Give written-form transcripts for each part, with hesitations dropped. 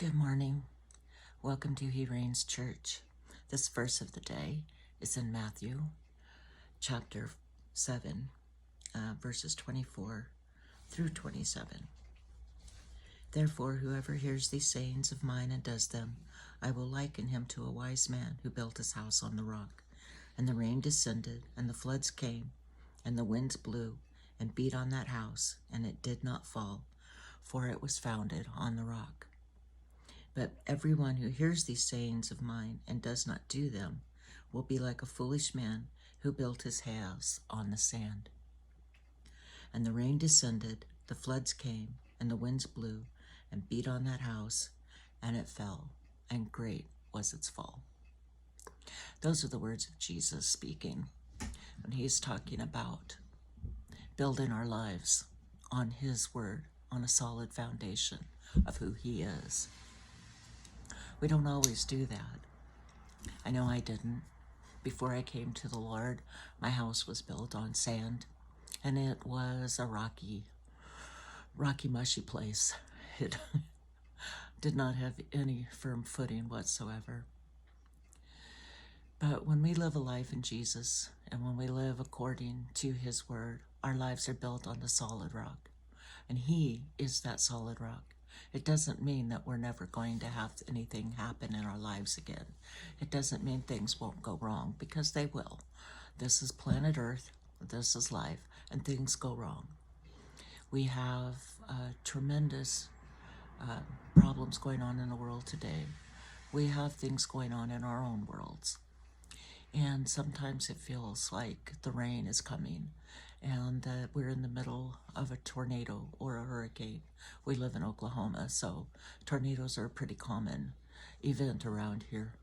Good morning. Welcome to He Reigns Church. This verse of the day is in Matthew chapter 7, verses 24 through 27. Therefore, whoever hears these sayings of mine and does them, I will liken him to a wise man who built his house on the rock. And the rain descended, and the floods came, and the winds blew and beat on that house, and it did not fall, for it was founded on the rock. But everyone who hears these sayings of mine and does not do them will be like a foolish man who built his house on the sand. And the rain descended, the floods came, and the winds blew and beat on that house, and it fell, and great was its fall. Those are the words of Jesus speaking when he's talking about building our lives on his word, on a solid foundation of who he is. We don't always do that. I know I didn't. Before I came to the Lord, my house was built on sand, and it was a rocky, mushy place. It did not have any firm footing whatsoever. But when we live a life in Jesus, and when we live according to his word, our lives are built on the solid rock. And he is that solid rock. It doesn't mean that we're never going to have anything happen in our lives again. It doesn't mean things won't go wrong, because they will. This is planet Earth, this is life, and things go wrong. We have tremendous problems going on in the world today. We have things going on in our own worlds. And sometimes it feels like the rain is coming and that we're in the middle of a tornado or a hurricane. We live in Oklahoma, so tornadoes are a pretty common event around here.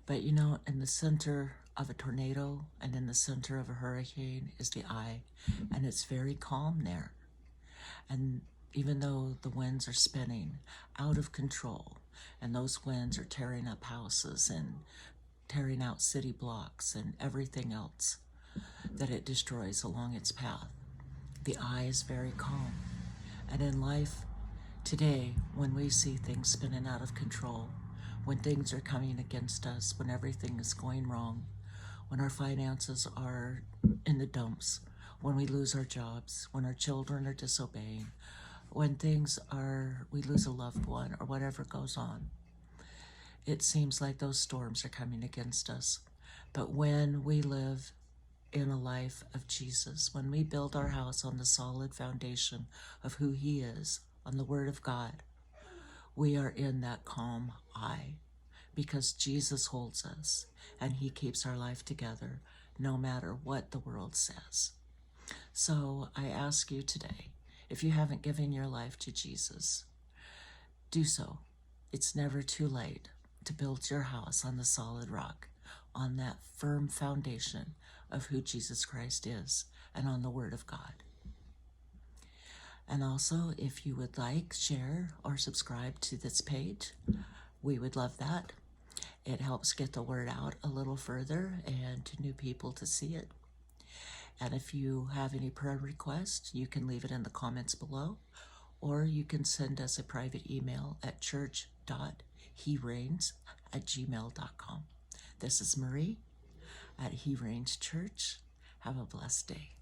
But you know, in the center of a tornado and in the center of a hurricane is the eye, and it's very calm there. And even though the winds are spinning out of control, and those winds are tearing up houses and tearing out city blocks and everything else that it destroys along its path, the eye is very calm. And in life today, when we see things spinning out of control, when things are coming against us, when everything is going wrong, when our finances are in the dumps, when we lose our jobs, when our children are disobeying, when we lose a loved one or whatever goes on, it seems like those storms are coming against us. But when we live in a life of Jesus, when we build our house on the solid foundation of who he is, on the word of God, we are in that calm eye because Jesus holds us and he keeps our life together no matter what the world says. So I ask you today, if you haven't given your life to Jesus, do so. It's never too late to build your house on the solid rock, on that firm foundation of who Jesus Christ is, and on the Word of God. And also, if you would like, share, or subscribe to this page, we would love that. It helps get the word out a little further and to new people to see it. And if you have any prayer requests, you can leave it in the comments below, or you can send us a private email at church.hereigns@gmail.com. This is Marie at He Reigns Church. Have a blessed day.